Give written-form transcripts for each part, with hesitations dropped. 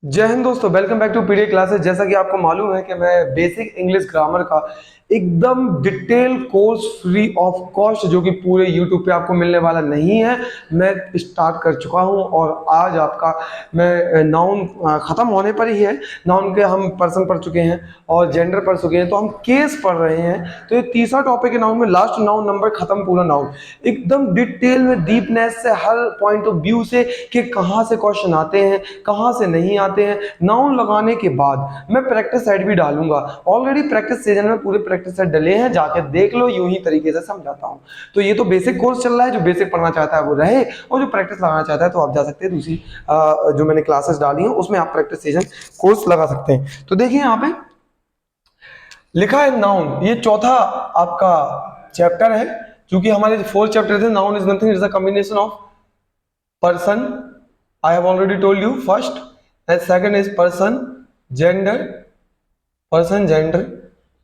जय हिंद दोस्तों, welcome back to PDA classes. जैसा कि आपको मालूम है कि मैं बेसिक इंग्लिश ग्रामर का एकदम detail course free of cost जो कि पूरे यूट्यूब पे आपको मिलने वाला नहीं है, मैं स्टार्ट कर चुका हूं। और आज आपका मैं नाउन ख़त्म होने पर ही है, नाउन के हम पर्सन पढ़ चुके हैं और जेंडर पढ़ चुके हैं, तो हम केस पढ़ रहे हैं। तो ये तीसरा टॉपिक है नाउन में, लास्ट नाउन नंबर खत्म, पूरा नाउन एकदम डिटेल में डीपनेस से हर पॉइंट ऑफ व्यू से कि कहाँ से क्वेश्चन आते हैं, कहाँ से नहीं आते हैं। नाउन लगाने के बाद मैं प्रैक्टिस सेट भी डालूंगा। ऑलरेडी प्रैक्टिस सीजन में पूरे प्रैक्टिस सेट डले हैं, जाके देख लो, यूं ही तरीके से समझाता हूं। तो ये तो बेसिक कोर्स चल रहा है, जो बेसिक पढ़ना चाहता है वो रहे, और जो प्रैक्टिस लगाना चाहता है तो आप जा सकते हैं दूसरी जो मैंने क्लासेस डाली हैं उसमें आप प्रैक्टिस सीजन कोर्स लगा सकते हैं। तो देखिए यहाँ पे लिखा है नाउन, ये चौथा आपका चैप्टर है, क्योंकि हमारे 4 चैप्टर थे। Noun is nothing, is a combination of person, I have already told you first, and second is person gender,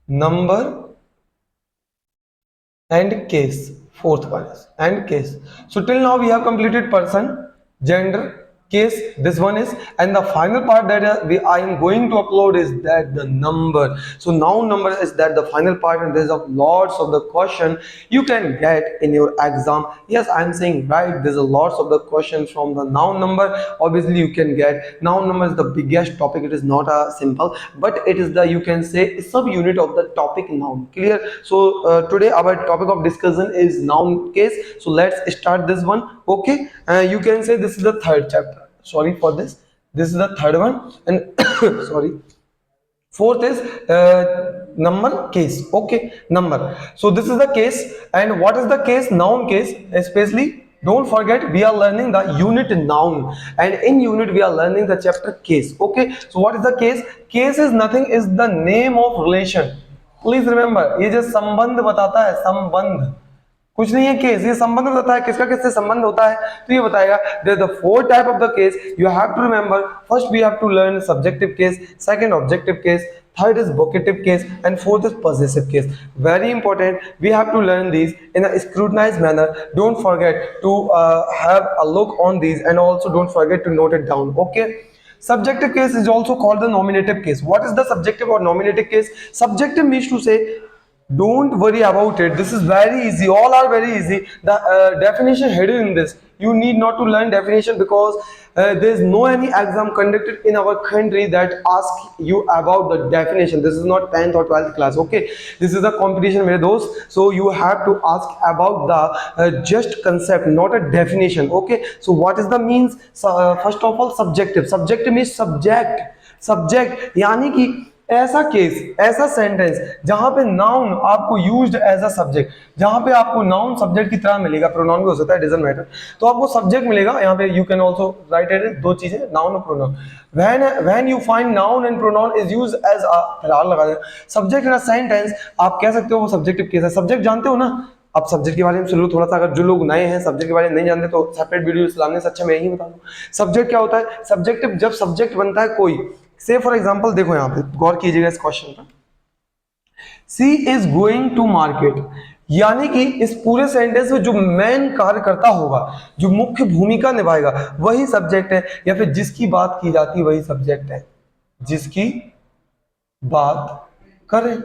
number and case. Fourth one is and case. So till now we have completed person, gender, case. This one is, and the final part that I am going to upload is that the number. So noun number is that the final part, and there's of lots of the question you can get in your exam. Yes, I am saying right, there's a lots of the questions from the noun number. Obviously you can get noun number is the biggest topic. It is not a simple, but it is the, you can say, sub unit of the topic noun. Clear? So today our topic of discussion is noun case. So let's start this one. Okay, you can say this is the third chapter. Sorry for this, this is the third one, and sorry, fourth is number case. Okay, number. So this is the case, and what is the case? Noun case, especially don't forget we are learning the unit noun, and in unit we are learning the chapter case. Okay, so what is the case? Case is nothing, is the name of relation. Please remember, ये जो संबंध बताता है, संबंध कुछ नहीं है। Case ये संबंध बताता है, किसका किससे संबंध होता है, तो ये बताएगा। There the 4 type of the case you have to remember. First we have to learn subjective case, second objective case, third is vocative case, and fourth is possessive case. Very important, we have to learn these in a scrutinized manner. Don't forget to have a look on these, and also don't forget to note it down. Okay, subjective case is also called the nominative case. What is the subjective or nominative case? Subjective means to say, don't worry about it, this is very easy, all are very easy. The definition hidden in this, you need not to learn definition, because there is no any exam conducted in our country that ask you about the definition. This is not 10th or 12th class. Okay, this is a competition mere dost, so you have to ask about the just concept, not a definition. Okay, so what is the means? First of all, subjective means subject यानी कि ऐसा case, ऐसा sentence जहां पे noun आपको used as a subject, जहां पे आपको नाउन सब्जेक्ट की तरह मिलेगा, प्रोनाउन भी हो सकता है, डजंट मैटर, तो आपको सब्जेक्ट मिलेगा। यहाँ पे you can also write it, दो चीजें, नाउन और pronoun. When you find noun and pronoun is used as a, फिलहाल लगा देना, सब्जेक्ट इन अ सेंटेंस, आप कह सकते हो वो सब्जेक्टिव केस है। सब्जेक्ट जानते हो ना आप, सब्जेक्ट के बारे में सुनो थोड़ा सा, अगर जो लोग नए हैं सब्जेक्ट के बारे में नहीं जानते तो सेपरेट वीडियो लाने से अच्छा मैं यही बता दूं। सब्जेक्ट क्या होता है? सब्जेक्टिव, जब सब्जेक्ट बनता है कोई, से फॉर एग्जांपल देखो यहाँ पे गौर कीजिएगा इस क्वेश्चन पर, सी इज गोइंग टू मार्केट, यानी कि इस पूरे सेंटेंस में जो मेन कार्य करता होगा, जो मुख्य भूमिका निभाएगा, वही सब्जेक्ट है, या फिर जिसकी बात की जाती है वही सब्जेक्ट है, जिसकी बात करें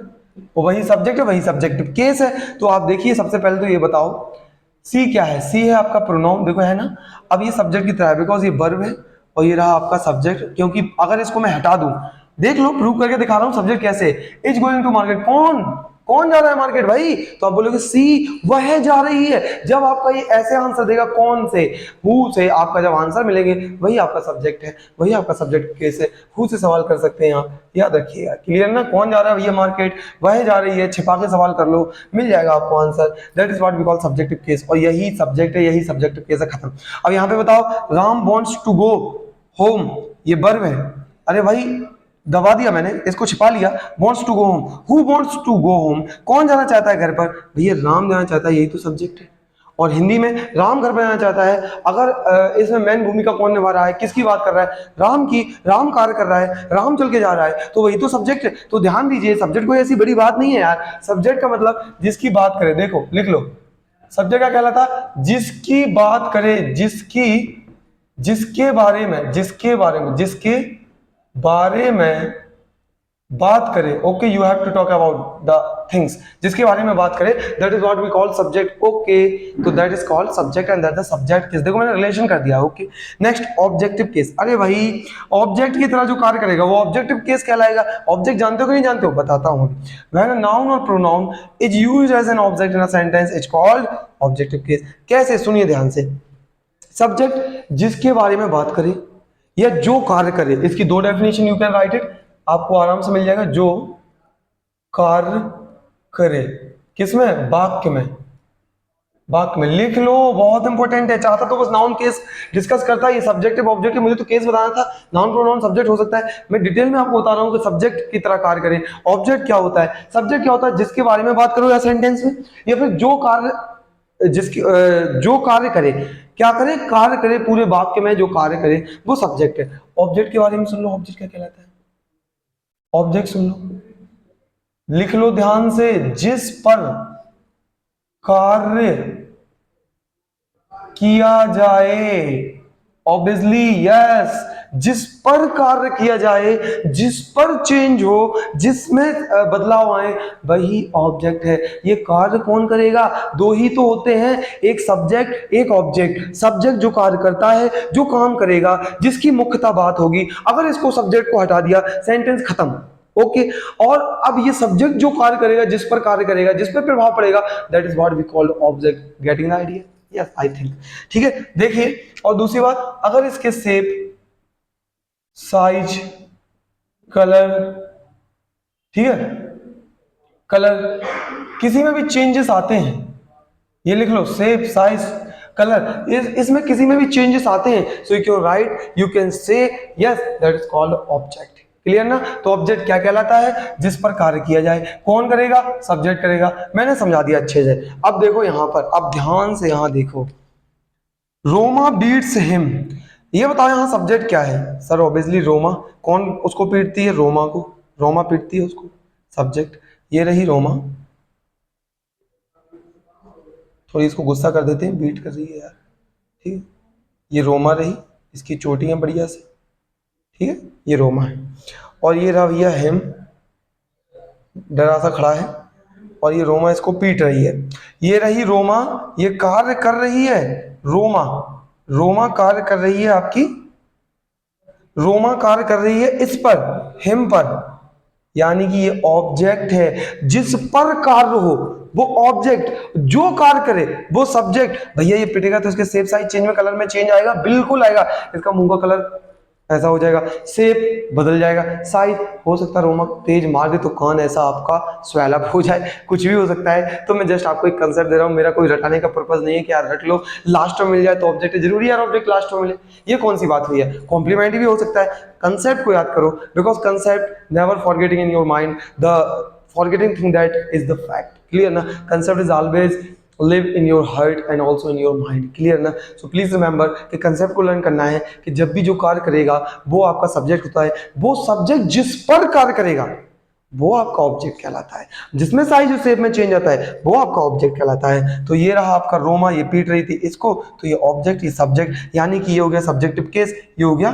वही सब्जेक्ट है, वही सब्जेक्टिव केस है। तो आप देखिए, सबसे पहले तो ये बताओ सी क्या है? सी है आपका प्रोनाउन, देखो है ना। अब ये सब्जेक्ट की तरह है, बिकॉज ये वर्ब है और ये रहा आपका सब्जेक्ट, क्योंकि अगर इसको मैं हटा दूं, देख लो प्रूव करके दिखा रहा हूं, सब्जेक्ट कैसे, इज गोइंग टू मार्केट, कौन कौन जा रहा है मार्केट भाई, तो आप बोलोगे सी, वह जा रही है। जब आपका ये ऐसे आंसर देगा कौन से, हु से, आपका जब आंसर मिलेंगे वही आपका सब्जेक्ट है, वही आपका सब्जेक्ट केस है। हु से सवाल कर सकते हैं आप, याद रखिएगा। क्लियर ना? कौन जा रहा है भैया मार्केट, वह जा रही है, छिपा के सवाल कर लो, मिल जाएगा आपको answer. That is what we call subjective case, और यही सब्जेक्ट है, यही सब्जेक्टिव केस है, खत्म। अब यहाँ पे बताओ, Ram wants to go home, ये वर्ब है, अरे भाई दबा दिया मैंने, इसको छिपा लिया, wants to go home, who wants to go home, कौन जाना चाहता है घर पर, भैया राम जाना चाहता है, यही तो सब्जेक्ट है। और हिंदी में राम घर पर जाना चाहता है, अगर इसमें मेन भूमिका कौन निभा रहा है, किसकी बात कर रहा है, राम की, राम कार्य कर रहा है, राम चल के जा रहा है, तो वही तो सब्जेक्ट है। तो ध्यान दीजिए, सब्जेक्ट कोई ऐसी बड़ी बात नहीं है यार, सब्जेक्ट का मतलब जिसकी बात करे, देखो लिख लो, सब्जेक्ट का कहलाता जिसकी बात करे, जिसकी, जिसके बारे में, जिसके बारे में, जिसके बारे में बात करें, okay, you have to talk about the things, जिसके बारे में बात करें, that is what we call subject, okay, तो that is called subject and that the subject case. देखो मैंने रिलेशन कर दिया, ओके। नेक्स्ट ऑब्जेक्टिव केस, अरे भाई ऑब्जेक्ट की तरह जो कार्य करेगा वो ऑब्जेक्टिव केस कहलाएगा। ऑब्जेक्ट जानते हो कि नहीं जानते हो, बताता हूं। व्हेन अ नाउन और pronoun is used as an object in a sentence is called objective case. कैसे, सुनिए ध्यान से। सब्जेक्ट जिसके बारे में बात करे या जो कार्य करे, इसकी दो definition you can write it, आपको आराम से मिल जाएगा। जो कार्य करे, किसमें, वाक्य में, वाक्य में लिख लो, बहुत इंपॉर्टेंट है। चाहता तो बस नाउन केस डिस्कस करता है, ये सब्जेक्टिव ऑब्जेक्टिव, मुझे तो केस बताना था। नाउन प्रोनाउन सब्जेक्ट हो सकता है, मैं डिटेल में आपको बता रहा हूं कि सब्जेक्ट की तरह कार्य करे। ऑब्जेक्ट क्या होता है, सब्जेक्ट क्या होता है, जिसके बारे में बात करो या सेंटेंस में, या फिर जो कार्य जिसकी जो कार्य करे, क्या करे, कार्य करे, पूरे वाक्य में जो कार्य करे वो सब्जेक्ट है। ऑब्जेक्ट के बारे में सुन लो, ऑब्जेक्ट क्या कहलाता है, ऑब्जेक्ट सुन लो, लिख लो ध्यान से, जिस पर कार्य किया जाए, ऑब्वियसली यस, जिस पर कार्य किया जाए, जिस पर चेंज हो, जिसमें बदलाव आए, वही ऑब्जेक्ट है। ये कार्य कौन करेगा, दो ही तो होते हैं, एक सब्जेक्ट एक ऑब्जेक्ट। सब्जेक्ट जो कार्य करता है, जो काम करेगा, जिसकी मुख्यतः बात होगी, अगर इसको सब्जेक्ट को हटा दिया, सेंटेंस खत्म, ओके। और अब ये सब्जेक्ट जो कार्य करेगा, जिस पर कार्य करेगा, जिस पर प्रभाव पड़ेगा, that is what we call object. Getting the idea, yes I think, ठीक है। देखिए, और दूसरी बात, अगर इसके शेप, साइज, कलर, ठीक है, कलर, किसी में भी चेंजेस आते हैं, ये लिख लो, शेप, साइज, कलर, इसमें किसी में भी चेंजेस आते हैं, so you can write, you can say yes, that is called object. Clear ना। तो ऑब्जेक्ट क्या कहलाता है, जिस पर कार्य किया जाए, कौन करेगा, सब्जेक्ट करेगा। मैंने समझा दिया अच्छे से। अब देखो यहां पर, अब ध्यान से यहां देखो, रोमा बीट्स हिम, ये बताओ यहां सब्जेक्ट क्या है, सर ऑब्वियसली रोमा, कौन उसको पीटती है, रोमा को, रोमा पीटती है उसको, सब्जेक्ट। ये रही रोमा, थोड़ी इसको गुस्सा कर देते हैं, बीट कर रही है यार, ठीक है। ये रोमा रही, इसकी चोटियां बढ़िया से, ठीक है, ये रोमा है। और ये रहा भैया हिम, डरा सा खड़ा है, और ये रोमा इसको पीट रही है। ये रही रोमा, ये कार्य कर रही है, रोमा, रोमा कार्य कर रही है आपकी, रोमा कार्य कर रही है इस पर, हिम पर, यानी कि ये ऑब्जेक्ट है। जिस पर कार्य हो वो ऑब्जेक्ट, जो कार्य करे वो सब्जेक्ट। भैया ये पिटेगा तो इसके शेप, साइज चेंज में, कलर में चेंज आएगा, बिल्कुल आएगा। इसका मुंह का कलर ऐसा हो जाएगा, शेप बदल जाएगा, साइज, हो सकता है रोमा तेज मार दे तो कान ऐसा आपका स्वेल अप हो जाए, कुछ भी हो सकता है। तो मैं जस्ट आपको एक कंसेप्ट दे रहा हूँ, मेरा कोई रटाने का पर्पज नहीं है कि यार रट लो, लास्ट में मिल जाए तो ऑब्जेक्ट जरूरी यार ऑब्जेक्ट लास्ट में मिले, ये कौन सी बात हुई है। कॉम्प्लीमेंट भी हो सकता है, कंसेप्ट को याद करो, because concept never forgetting in your mind, the forgetting thing that is the fact, clear na, concept is always live in your heart and also in your mind, clear ना। so please remember कि concept को learn करना है कि जब भी जो कार्य करेगा वो आपका सब्जेक्ट होता है, वो सब्जेक्ट जिस पर कार्य करेगा वो आपका ऑब्जेक्ट कहलाता है, जिसमें साइज और शेप में चेंज आता है वो आपका ऑब्जेक्ट कहलाता है। तो ये रहा आपका रोमा, ये पीट रही थी इसको, तो ये ऑब्जेक्ट, ये सब्जेक्ट, यानी कि ये हो गया सब्जेक्टिव केस, ये हो गया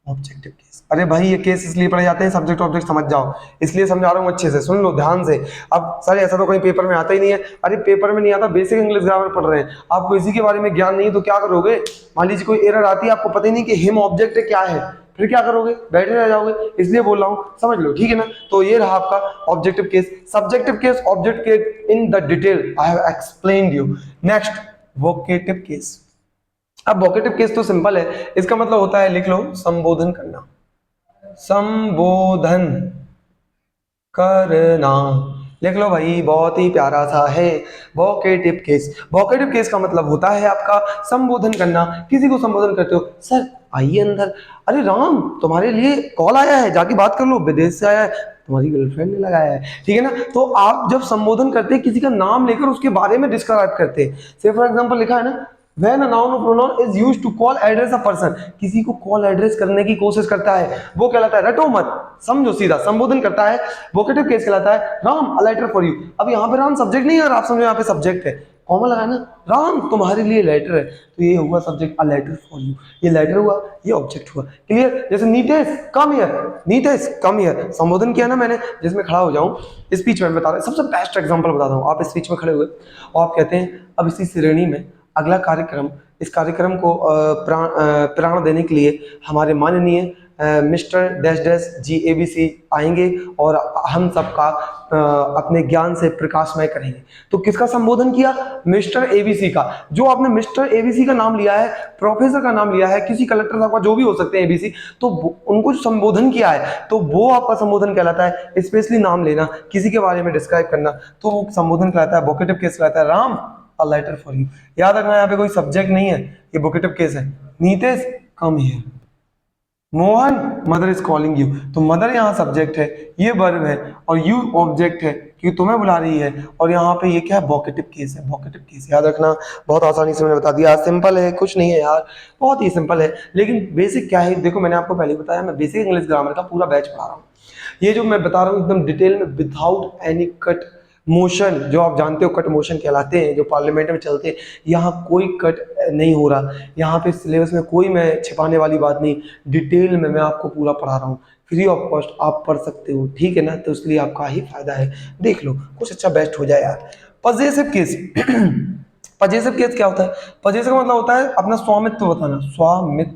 ऑब्जेक्टिव केस। अरे भाई ये केस इसलिए पढ़े जाते हैं, सब्जेक्ट ऑब्जेक्ट समझ जाओ, इसलिए समझा रहा हूँ, अच्छे से सुन लो ध्यान से। अब सर ऐसा तो कहीं पेपर में आता ही नहीं है, अरे पेपर में नहीं आता, बेसिक इंग्लिश ग्रामर पढ़ रहे हैं, आपको इसी के बारे में ज्ञान नहीं है तो क्या करोगे। मान लीजिए कोई एरर आती है, आपको पता ही नहीं कि हिम ऑब्जेक्ट है क्या है, फिर क्या करोगे, बैठे रह जाओगे, इसलिए बोल रहा हूँ, समझ लो, ठीक है ना। तो ये रहा आपका objective case, subjective case, object case in the detail I have explained you. Next vocative case. अब वोकेटिव केस तो सिंपल है, इसका मतलब होता है, लिख लो, संबोधन करना, संबोधन करना, लिख लो भाई, बहुत ही प्यारा सा है वोकेटिव केस। वोकेटिव केस का मतलब होता है आपका संबोधन करना, किसी को संबोधन करते हो, सर आइए अंदर, अरे राम तुम्हारे लिए कॉल आया है, जाके बात कर लो, विदेश से आया है, तुम्हारी गर्लफ्रेंड ने लगाया है, ठीक है ना। तो आप जब संबोधन करते हैं, किसी का नाम लेकर उसके बारे में डिस्क्राइब करते हैं, से फॉर एग्जांपल लिखा है ना, When a noun or pronoun is used to call address a person, किसी को कॉल एड्रेस करने की कोशिश करता है, वो कहलाता है, रटो मत, समझो सीधा, संबोधन करता है, वोकेटिव केस कहलाता है, Ram a letter for you. अब यहाँ पे राम सब्जेक्ट नहीं है, और आप समझो यहाँ पे सब्जेक्ट है, फॉर्मूला है ना, राम तुम्हारे लिए लेटर है, तो ये हुआ subject, a letter for you, ये लेटर हुआ, ये ऑब्जेक्ट हुआ। क्लियर? जैसे Nitesh come here, Nitesh come here, संबोधन किया ना मैंने, जिसमें खड़ा हो जाऊं, स्पीच में बता रहा सबसे बेस्ट एग्जांपल बताता हूं। आप स्पीच में खड़े हुए और आप कहते हैं अब इसी श्रेणी में अगला कार्यक्रम, इस कार्यक्रम को प्राण देने के लिए हमारे माननीय मिस्टर डैश डैश जी ABC आएंगे और हम सबका अपने ज्ञान से प्रकाशमय करेंगे। तो किसका संबोधन किया? मिस्टर ABC का। जो आपने मिस्टर ABC का नाम लिया है, प्रोफेसर का नाम लिया है, किसी कलेक्टर साहब का, जो भी हो सकते हैं ABC, तो उनको जो संबोधन किया है तो वो आपका संबोधन कहलाता है। स्पेशली नाम लेना, किसी के बारे में डिस्क्राइब करना, तो वो संबोधन कहलाता है। वोकेटिव केस कहलाता है Ram a letter for you. याद रखना यहाँ पे कोई सब्जेक्ट नहीं है, ये वोकेटिव केस है। Nitesh come here, Mohan mother is calling you, तो मदर यहाँ सब्जेक्ट है, ये वर्ब है और यू ऑब्जेक्ट है क्योंकि तुम्हें बुला रही है। और यहाँ पे ये क्या है? वोकेटिव केस है, वोकेटिव केस। याद रखना, बहुत आसानी से मैंने बता दिया, सिंपल है, कुछ नहीं है यार, बहुत ही सिंपल है। लेकिन बेसिक क्या है, देखो मैंने आपको पहले बताया, मैं बेसिक इंग्लिश ग्रामर का पूरा बैच पढ़ा रहा हूँ। ये जो मैं बता रहा हूँ एकदम डिटेल में, विदाउट एनी कट मोशन, जो आप जानते हो कट मोशन कहलाते हैं, जो पार्लियामेंट में चलते हैं, यहाँ कोई कट नहीं हो रहा। यहाँ पे सिलेबस में कोई मैं छिपाने वाली बात नहीं, डिटेल में मैं आपको पूरा पढ़ा रहा हूँ, फ्री ऑफ कॉस्ट आप पढ़ सकते हो, ठीक है ना? तो इसलिए आपका ही फायदा है, देख लो कुछ अच्छा बेस्ट हो जाए यार। पजेसिव केस पजेसिव केस क्या होता है? पजेसिव का मतलब होता है अपना स्वामित्व बताना, स्वामित्व,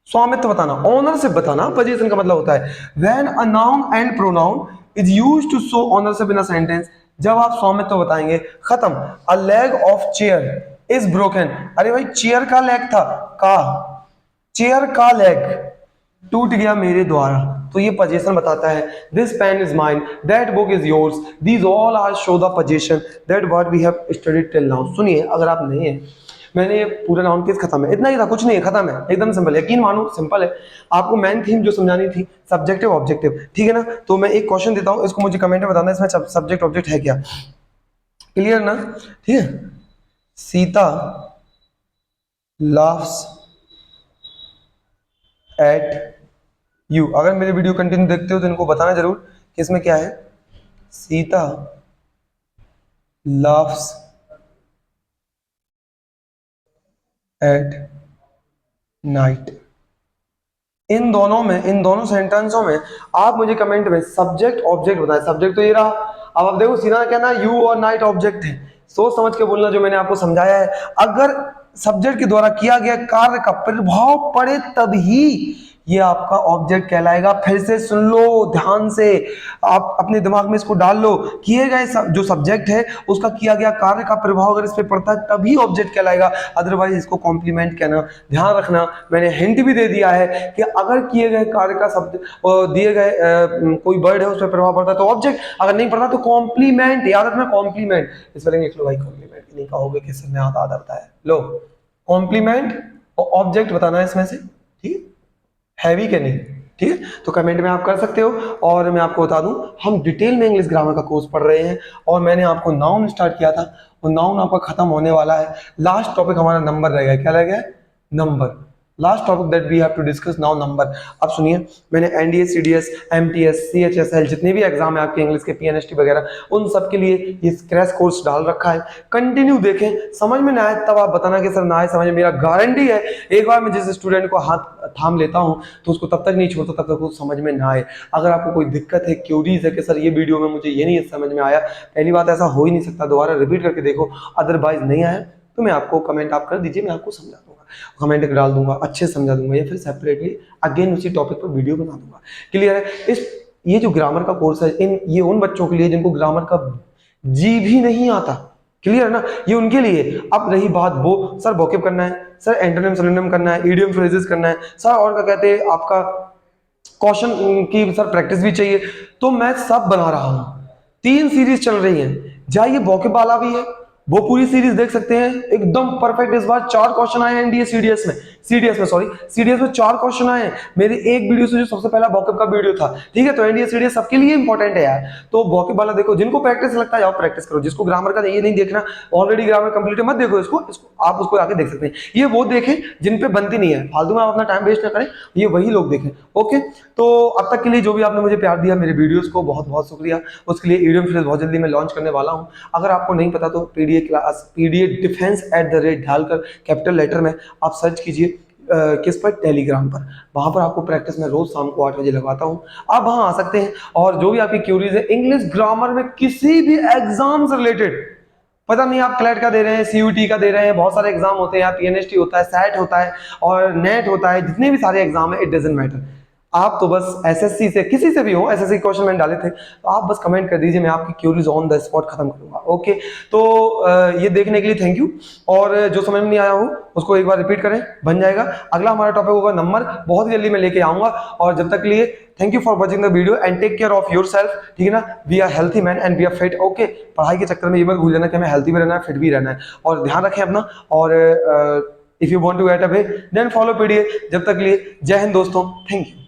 स्वामित्व बताना, ऑनरशिप बताना। पोजीशन का मतलब होता है when a noun and pronoun is used to show ownership in a sentence, जब आप स्वामित्व बताएंगे। खत्म। A leg of chair is broken, अरे भाई चेयर का लेग था, का चेयर का लेग टूट गया मेरे द्वारा, तो ये पोजीशन बताता है। This pen is mine, that book is yours, these all are show the position that what we have studied till now. सुनिए, अगर आप नहीं है, मैंने ये पूरा नाउन केस खत्म है, इतना ही था, कुछ नहीं है, खत्म है, एकदम सिंपल, यकीन मानो सिंपल है। आपको मेन थीम जो समझानी थी, सब्जेक्टिव ऑब्जेक्टिव, ठीक है ना? तो मैं एक क्वेश्चन देता हूँ, इसको मुझे कमेंट में बताना इसमें सब्जेक्ट ऑब्जेक्ट है क्या। क्लियर ना? ठीक है। सीता लाफ्स एट यू, अगर मेरे वीडियो कंटिन्यू देखते हो तो इनको बताना जरूर कि इसमें क्या है। Sita laughs at night. इन दोनों सेंटेंसों में आप मुझे कमेंट में सब्जेक्ट ऑब्जेक्ट बताएं। सब्जेक्ट तो ये रहा, अब आप देखो सीधा कहना यू और नाइट ऑब्जेक्ट है, सोच समझ के बोलना जो मैंने आपको समझाया है। अगर सब्जेक्ट के द्वारा किया गया कार्य का प्रभाव पड़े तभी ये आपका ऑब्जेक्ट कहलाएगा। फिर से सुन लो ध्यान से, आप अपने दिमाग में इसको डाल लो, किए गए जो सब्जेक्ट है उसका किया गया कार्य का प्रभाव अगर इस पे पड़ता है तभी ऑब्जेक्ट कहलाएगा, अदरवाइज इसको कॉम्प्लीमेंट कहना। ध्यान रखना, मैंने हिंट भी दे दिया है कि अगर किए गए कार्य का शब्द दिए गए कोई वर्ड है उस पर प्रभाव पड़ता है तो ऑब्जेक्ट, अगर नहीं पड़ता तो कॉम्प्लीमेंट। याद रखना कॉम्प्लीमेंट, इस पर लिख लो भाई कॉम्प्लीमेंट, नहीं कहोगे कि सर ने आता आता है। लो कॉम्प्लीमेंट और ऑब्जेक्ट बताना है इसमें से, ठीक है भी कि नहीं? ठीक है, तो कमेंट में आप कर सकते हो। और मैं आपको बता दूं, हम डिटेल में इंग्लिश ग्रामर का कोर्स पढ़ रहे हैं और मैंने आपको नाउन स्टार्ट किया था, वो नाउन आपका खत्म होने वाला है। लास्ट टॉपिक हमारा नंबर रहेगा। क्या रहेगा? Number. Last topic that we have to discuss now number. अब सुनिए, मैंने एनडीए, सीडीएस, एमटीएस, सीएचएसएल, जितने भी एग्जाम है आपके इंग्लिश के, पीएनएसटी वगैरह, उन सब के लिए ये क्रैश कोर्स डाल रखा है। कंटिन्यू देखें, समझ में ना आए तब आप बताना कि सर ना आए समझ में, मेरा गारंटी है एक बार मैं जिस स्टूडेंट को हाथ थाम लेता हूं तो उसको तब तक नहीं छोड़ता तब तक उसको समझ में ना आए। अगर आपको कोई दिक्कत है, क्यूरीज है कि सर ये वीडियो में मुझे ये नहीं समझ में आया, पहली बात ऐसा हो ही नहीं सकता, दोबारा रिपीट करके देखो। अदरवाइज नहीं आया तो मैं आपको कमेंट आप कर दीजिए, मैं आपको समझा दूंगा, कमेंट डाल दूंगा, अच्छे से समझा दूंगा, या फिर सेपरेटली अगेन उसी टॉपिक पर वीडियो बना दूंगा। क्लियर है? ये जो ग्रामर का कोर्स है, ये उन बच्चों के लिए जिनको ग्रामर का जी भी नहीं आता। क्लियर है ना? ये उनके लिए। अब रही बात वो सर वोकैब करना है, सर एंटोनिम सिनोनिम करना है, इडियम फ्रेजेस करना है, सर और क्या कहते हैं आपका क्वेश्चन की सर प्रैक्टिस भी चाहिए, तो मैं सब बना रहा हूं। 3 सीरीज चल रही हैं, जहां ये वोकैब वाला भी है वो पूरी सीरीज देख सकते हैं, एकदम परफेक्ट। इस बार 4 क्वेश्चन आए एनडीए सीडीएस में, सीडीएस में 4 क्वेश्चन आए मेरे एक वीडियो से, जो सबसे पहला वॉकअप का वीडियो था, ठीक है। तो एनडीए सीडीएस सबके लिए इंपॉर्टेंट है यार। तो वॉकअप वाला देखो, जिनको प्रैक्टिस लगता है जाओ प्रैक्टिस करो, जिसको ग्रामर का ये नहीं देखना ऑलरेडी ग्रामर कंप्लीट है, मत देखो इसको आप उसको आके देख सकते हैं। ये वो देखें जिन पे बनती नहीं है, फालतू में आप अपना टाइम वेस्ट ना करें, ये वही लोग देखें। ओके, तो अब तक के लिए जो भी आपने मुझे प्यार दिया, मेरे वीडियोस को बहुत बहुत शुक्रिया। उसके लिए ईडीएम फिर बहुत जल्दी मैं लॉन्च करने वाला हूं। अगर आपको नहीं पता तो पीडीए क्लास, पीडीए डिफेंस @ डालकर कैपिटल लेटर में आप सर्च कीजिए, किस पर, टेलीग्राम पर। वहां पर आपको प्रैक्टिस में रोज शाम को 8 बजे लगवाता हूं, आप वहां आ सकते हैं। और जो भी आपकी क्यूरीज है इंग्लिश ग्रामर में, किसी भी एग्जाम से रिलेटेड, पता नहीं आप क्लैट का दे रहे हैं, सीयूटी का दे रहे हैं, बहुत सारे एग्जाम होते हैं, पीएनएसटी होता है, सैट होता है और नेट होता है, जितने भी सारे एग्जाम है, इट डजंट मैटर। आप तो बस एसएससी से, किसी से भी हो, एसएससी क्वेश्चन मैंने डाले थे, तो आप बस कमेंट कर दीजिए, मैं आपकी क्यूरीज ऑन द स्पॉट खत्म करूंगा। ओके, तो ये देखने के लिए थैंक यू। और जो समझ में नहीं आया हो उसको एक बार रिपीट करें, बन जाएगा। अगला हमारा टॉपिक होगा नंबर, बहुत जल्दी मैं लेके आऊंगा। और जब तक के लिए thank you for watching the video and take care of yourself, ठीक है ना। We are healthy man and we are fit. Okay, पढ़ाई के चक्कर में ये मत भूल जाना कि हमें हेल्थी भी रहना है, फिट भी रहना है, और ध्यान रखें अपना। और if you want to get away then follow PDA. जब तक के लिए जय हिंद दोस्तों, थैंक यू।